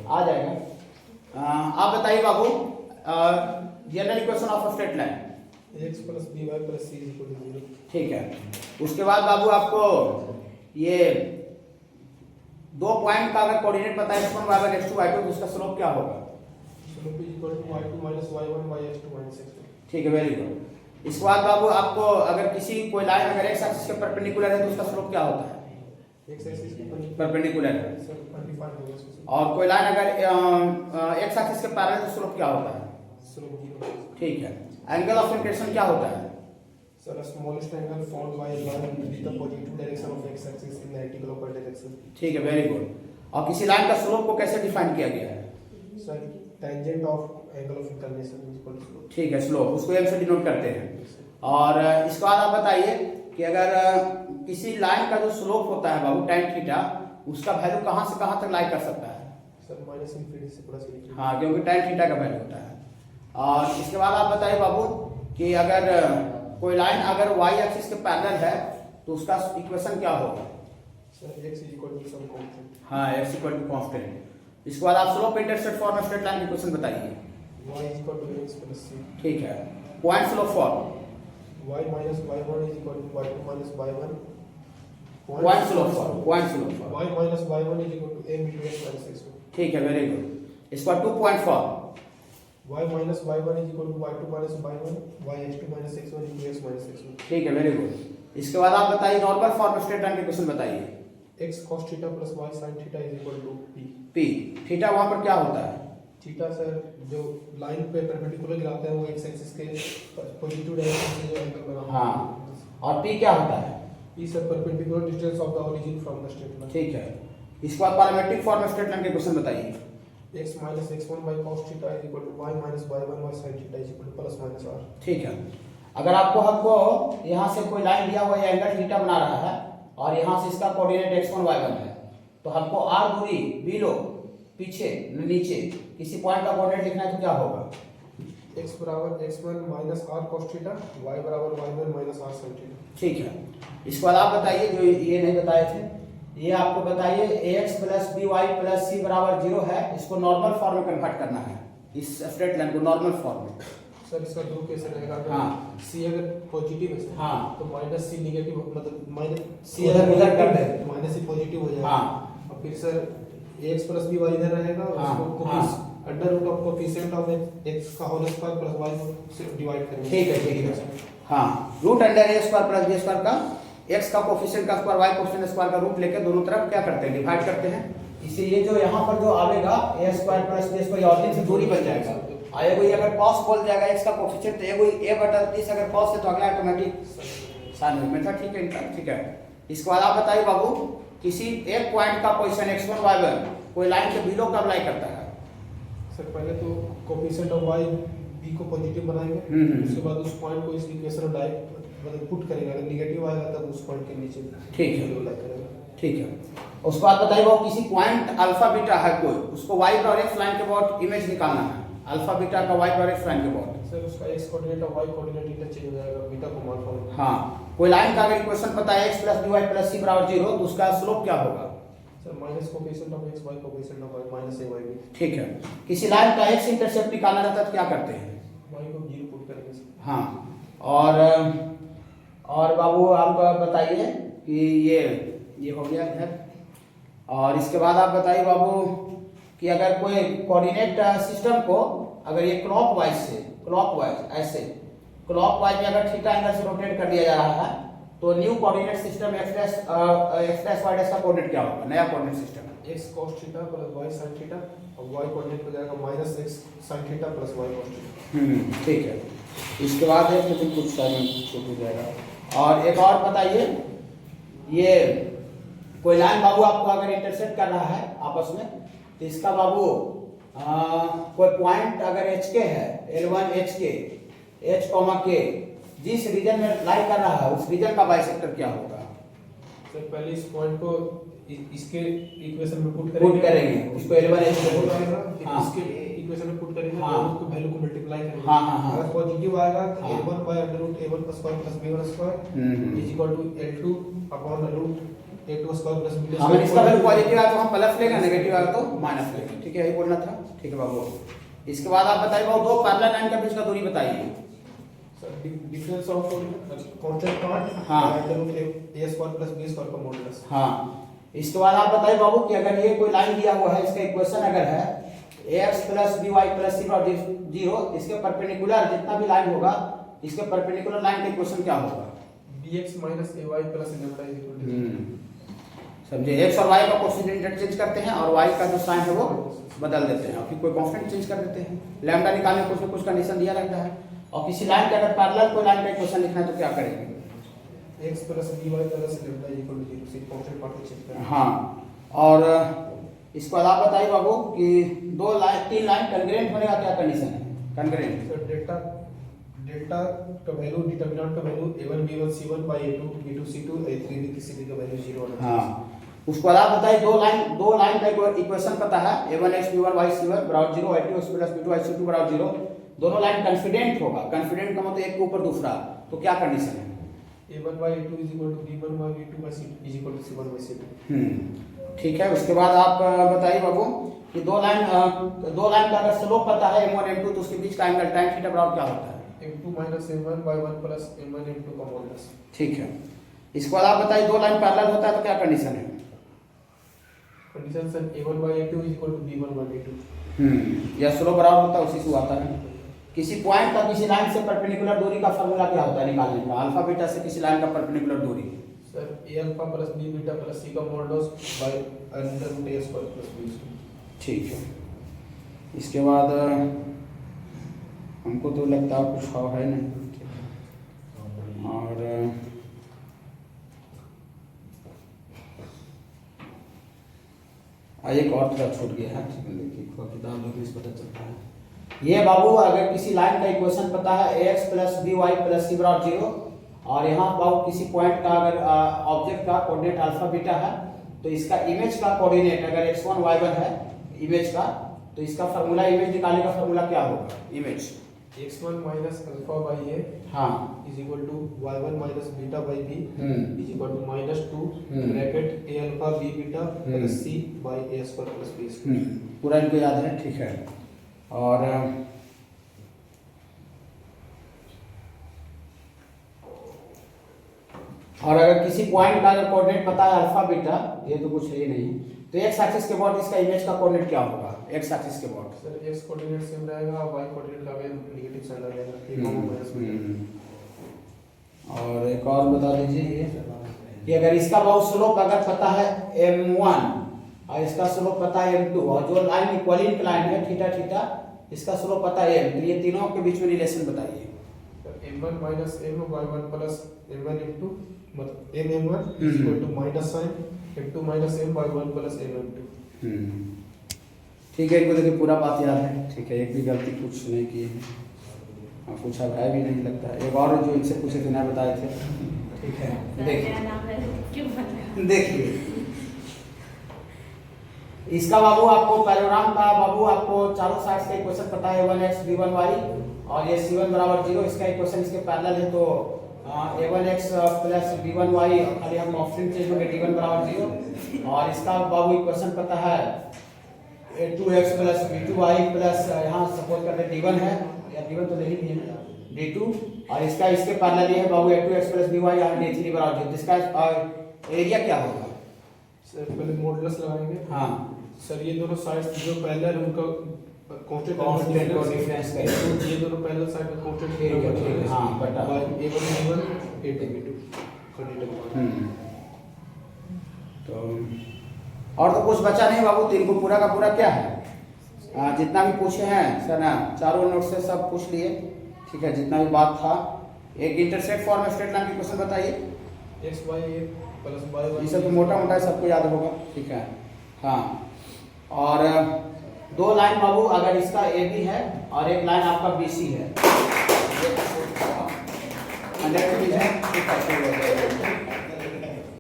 आ जाएगा। आप बताइए बाबू, general equation of straight line. X plus b y plus c is equal to 0। ठीक है, उसके बाद बाबू आपको ये दो पॉइंट का अगर कोऑर्डिनेट पता है x1 y1 x2 y2 तो उसका स्लोप क्या होगा? Slope is equal to y2 minus y1 y x2 minus x2। ठीक है, वेरी गुड। इसके बाद बाबू आपको अगर किसी कोई लाइन अगर x एक्सिस के परपेंडिकुलर है तो उसका स्लोप क्या होता है? एक्स एक्सिस के परपेंडिकुलर है। सर 25 होगा इसका और कोई लाइन अगर x एक्सिस के पैरेलल तो स्लोप क्या होता है? स्लोप 0। ठीक है। एंगल ऑफ इंक्रेशन क्या होता है? Sir smallest angle found by line with the positive direction of x axis in the anticlockwise direction. ठीक है, वेरी गुड। और किसी लाइन का स्लोप को कैसे डिफाइन किया गया है? Sir tangent of angle of inclination is equal to. ठीक है, स्लोप उसको m से डिनोट करते हैं। और इसके बाद आप बताइए कि अगर किसी लाइन का जो स्लोप होता है बाबू tan थीटा, उसका वैल्यू कहां से कहां तक लाई कर सकता है? सर माइनस इंफिनिटी से प्लस इंफिनिटी। हाँ, क्योंकि tan थीटा का वैल्यू होता है। और इसके बाद आप बताइए बाबू कि अगर कोई लाइन अगर y एक्सिस के पैरेलल है तो उसका इक्वेशन क्या होगा? Sir x is equal to some constant. हाँ, x इक्वल टू कांस्टेंट। इसके बाद आप slope intercept form straight line equation बताइए। y is equal to x plus c। ठीक है। Point slope form. y minus y1 is equal to y2 minus y1। Point slope form, point slope form. y minus y1 is equal to m into x minus x2। ठीक है, very good. इसके बाद 2 point form. y minus y1 is equal to y2 minus y1 y x2 minus x1 into x minus x2। ठीक है, very good. इसके बाद आप बताइए नॉर्मल फॉर्म स्ट्रेट लाइन के क्वेश्चन बताइए। x cos theta plus y sin theta is equal to p। Theta वहां पर क्या होता है? थीटा सर जो लाइन पे परपेंडिकुलर गिराते हैं वो x एक्सिस के पॉजिटिव डायरेक्शन से जो एंगल बना। हाँ, और p क्या होता है? p sir perpendicular distance of the origin from the straight line. ठीक है। इसके बाद पैरामेट्रिक फॉर्म स्ट्रेट लाइन के क्वेश्चन बताइए। x minus x1 by cos theta is equal to y minus y1 by sin theta is equal to plus minus r। ठीक है। अगर आपको हमको यहाँ से कोई लाइन दिया हुआ है, एंगल थीटा बना रहा है और यहाँ से इसका कोऑर्डिनेट x1 y1 है, तो हमको r दूरी बिलो पीछे नीचे किसी पॉइंट का कोऑर्डिनेट लिखना है तो क्या होगा? x बराबर x1 minus r cos theta, y बराबर y1 minus r sin theta। ठीक है। इसके बाद आप बताइए जो ये नहीं बताए थे, ये आपको बताइए ax plus by plus c बराबर 0 है, इसको नॉर्मल फॉर्म में कन्वर्ट करना है, इस स्ट्रेट लाइन को नॉर्मल फॉर्म में। सर इसका ध्रुव कैसे रहेगा? हाँ, c अगर पॉजिटिव है हाँ, तो माइनस c नेगेटिव मतलब माइनस c उधर कर दे तो माइनस c पॉजिटिव हो जाएगा। हाँ, और फिर सर ax प्लस by इधर रहेगा और हाँ, उसको हाँ, under root of coefficient of x का होल स्क्वायर प्लस y से डिवाइड करेंगे। ठीक है, ठीक है। हाँ, root under a square plus b square का x का कोफिशिएंट का स्क्वायर y कोफिशिएंट स्क्वायर का रूट लेके दोनों तरफ क्या करते हैं? डिवाइड करते हैं। इसीलिए जो यहाँ पर जो आवेगा a square plus b square origin से दूरी बन जाएगा। और ये कोई अगर cos बोल जाएगा x का कोफिशिएंट, तो ये कोई a/30 अगर cos है तो अगला ऑटोमेटिक sin मेथड। ठीक है इनका, ठीक है। इसके बाद आप बताइए बाबू किसी एक पॉइंट का पोजीशन x1 y1 कोई लाइन के बिलो कब लाई करता है? सर पहले तो कोएफिशिएंट ऑफ y b को पॉजिटिव बनाएंगे, उसके बाद उस पॉइंट को इस इक्वेशन में डायरेक्ट मतलब पुट करेंगे, अगर नेगेटिव आएगा तब उस पॉइंट के नीचे ठीक है, बिलो लाइक करेंगे। ठीक है। उसके बाद बताइए वो किसी पॉइंट अल्फा बीटा है कोई, उसको y और x लाइन के अबाउट इमेज निकालना है, अल्फा बीटा का y और x लाइन के अबाउट। सर उसका x कोऑर्डिनेट और y कोऑर्डिनेट इंटरचेंज हो जाएगा बीटा को मान फॉर्म। हाँ, कोई लाइन का अगर इक्वेशन पता है x plus by plus c बराबर 0 तो उसका स्लोप क्या होगा? Sir minus coefficient of x y coefficient of y minus a y b। ठीक है। किसी लाइन का x इंटरसेप्ट निकालना रहता है तो क्या करते हैं? y को 0 पुट करेंगे सर। हाँ, और बाबू आप बताइए कि ये हो गया इधर। और इसके बाद आप बताइए बाबू कि अगर कोई कोऑर्डिनेट सिस्टम को अगर ये क्लॉकवाइज ऐसे क्लॉकवाइज में अगर थीटा एंगल से रोटेट कर दिया जा रहा है तो new coordinate system x dash y dash का कोऑर्डिनेट क्या होगा? नया coordinate system x cos theta plus y sin theta और y कोऑर्डिनेट हो जाएगा minus x sin theta plus y cos theta. ठीक है। इसके बाद एक लेकिन कुछ टाइम छूट जाएगा। और एक और बताइए, ये कोई लाइन बाबू आपको अगर इंटरसेक्ट कर रहा है आपस में तो इसका बाबू कोई पॉइंट अगर HK है L1 HK H, K जिस रीजन में लाई कर रहा है उस रीजन का बाइसेक्टर क्या होगा? सर पहले इस पॉइंट को इसके इक्वेशन में पुट करेंगे उसको L1 HK बोलेगा, हाँ, इसके इक्वेशन में पुट करेंगे हाँ, तो उसको वैल्यू को मल्टीप्लाई करेंगे। हाँ, हाँ, हाँ, अगर पॉजिटिव आएगा तो हाँ, L1 by under root A1 square plus B1 square is equal to L2 upon root a2 square plus b हमें इसका वैल्यू पॉजिटिव आया तो हम प्लस लेगा, नेगेटिव आया तो माइनस लेगा। ठीक है, यही बोलना था। ठीक है बाबू, इसके बाद आप बताइए बाबू, दो पैरेलल लाइन के बीच का दूरी बताइए। डिफरेंस ऑफ कांस्टेंट पार्ट हाँ। a square plus b square का मॉडुलस। हाँ, इसके बाद आप बताइए बाबू कि अगर ये कोई लाइन दिया हुआ है, इसका इक्वेशन अगर है ax plus by plus c बराबर 0, इसके परपेंडिकुलर जितना भी लाइन होगा, इसके परपेंडिकुलर लाइन का इक्वेशन क्या होगा? bx minus ay plus lambda is equal to, समझे, x और y का कोएफिशिएंट इंटरचेंज करते हैं और y का जो साइन है वो बदल देते हैं, और फिर कोई कांस्टेंट चेंज कर देते हैं। लैम्डा निकालने को कुछ कंडीशन दिया रहता है। और किसी लाइन के अगर पैरेलल कोई लाइन का इक्वेशन लिखना है तो क्या करेंगे? x plus by plus lambda is equal to 0 से कांस्टेंट पार्ट को चेक करें। हाँ, और इसको आप बताइए बाबू कि तीन लाइन कंग्रेंट होने का क्या कंडीशन है? कंग्रेंट तो डेल्टा का वैल्यू, डिटरमिनेंट का value a1 b1 c1 by a2 b2 c2 a3 b3 c3 का वैल्यू 0 होना चाहिए। हाँ, उसको आप बताइए दो लाइन का इक्वेशन पता है, a1x b1 y c1 बराबर 0, a2x plus b2 y c2 बराबर 0। दोनों लाइन कॉन्फिडेंट होगा, कॉन्फिडेंट का मतलब एक के ऊपर दूसरा, तो क्या कंडीशन है? a1 by a2 is equal to b1 by b2 by c is equal to c1 by c2। ठीक है, उसके बाद आप बताइए बाबू कि दो लाइन का अगर स्लोप पता है m1 m2, तो उसके बीच का एंगल tan थीटा बराबर क्या होता है? m2 minus m1 by 1 plus m1 m2 का मॉडुलस। ठीक है, इसके बाद आप बताइए दो लाइन पैरेलल होता है तो क्या कंडीशन है? Condition sir a1 by a2 is equal to b1 by b2। यह स्लोप बराबर होता है, उसी से आता है। किसी पॉइंट का किसी लाइन से परपेंडिकुलर दूरी का फार्मूला क्या होता है निकालने का? अल्फा बीटा से किसी लाइन का परपेंडिकुलर दूरी sir a alpha plus b beta plus c का modulus by under root a square plus b square. ठीक है, इसके बाद हमको तो लगता है कुछ है नहीं। और एक और थोड़ा छूट गया है, ठीक है, देखिए किताब जो इस पता चलता है। ये बाबू अगर किसी लाइन का इक्वेशन पता है ax plus by plus c बराबर 0, और यहाँ बाबू किसी पॉइंट का अगर ऑब्जेक्ट का कोऑर्डिनेट अल्फा बीटा है, तो इसका इमेज का कोऑर्डिनेट अगर x1 y1 है इमेज का, तो इसका फार्मूला, इमेज निकालने का फार्मूला क्या होगा? Image x1 minus alpha by a हाँ is equal to y1 minus beta by b is equal to minus 2 bracket a alpha b beta plus c by a square plus b square। पूरा इनको याद है, ठीक है। और अगर किसी पॉइंट का अगर कोऑर्डिनेट पता है अल्फा बीटा, ये तो कुछ है ही नहीं, तो एक्स एक्सिस के बाद इसका इमेज का कोऑर्डिनेट क्या होगा? एक्स एक्सिस के बाद सर x कोऑर्डिनेट सेम रहेगा, y कोऑर्डिनेट का वैल्यू नेगेटिव साइन आ जाएगा, a कॉमा माइनस बीटा। और एक और बता दीजिए कि अगर इसका बहुत स्लोप अगर पता है m1 और इसका स्लोप पता है m2, और जो लाइन इक्वलिंग लाइन है थीटा थीटा, इसका स्लोप पता है m, तो ये तीनों के बीच में रिलेशन बताइए। m1 minus m y1 plus m1 m2 मतलब m1 is equal to minus sign m2 minus m y1 plus m2। ठीक है, इनको देखिए पूरा बात याद है, ठीक है, एक भी गलती कुछ नहीं की है, और कुछ अब है भी नहीं लगता है। एक और जो इनसे पूछे थे ना बताए थे, ठीक है, देखिए इसका बाबू आपको पैरेललोग्राम का बाबू आपको चारों साइड का इक्वेशन पता है, a1x b1y और ये c1 बराबर 0, इसका इक्वेशन इसके पैरेलल है, तो a1x प्लस b1y, खाली हम ऑप्शन चेंज होंगे, d1 बराबर 0, और इसका बाबू इक्वेशन पता है a2x प्लस b2y प्लस यहाँ सपोज करते हैं d1 है, या d1 तो ले ही दिए हैं, d2, और इसका इसके पैरेलल ये है बाबू a2x प्लस by और d3 बराबर 0, जिसका एरिया क्या होगा? सर पहले मॉडुलस लगाएंगे। हाँ सर ये दोनों साइड्स जो पैरेलल उनका कांस्टेंट को डिफरेंस करें, ये दोनों पैरेलल साइड का कांस्टेंट ठीक है, हाँ बटा a1 b1 a2 b2 condition. तो और तो कुछ बचा नहीं बाबू, तीन को पूरा का पूरा क्या है, जितना भी पूछे हैं सर ना, चारों नोट से सब पूछ लिए, ठीक है, जितना भी बात था। एक इंटरसेक्ट फॉर्म स्ट्रेट लाइन की क्वेश्चन बताइए। x y a plus y y, ये सब तो मोटा मोटा सबको याद होगा, ठीक है। हाँ, और दो लाइन बाबू अगर इसका ए बी है और एक लाइन आपका बी सी है, 100 है, ठीक है,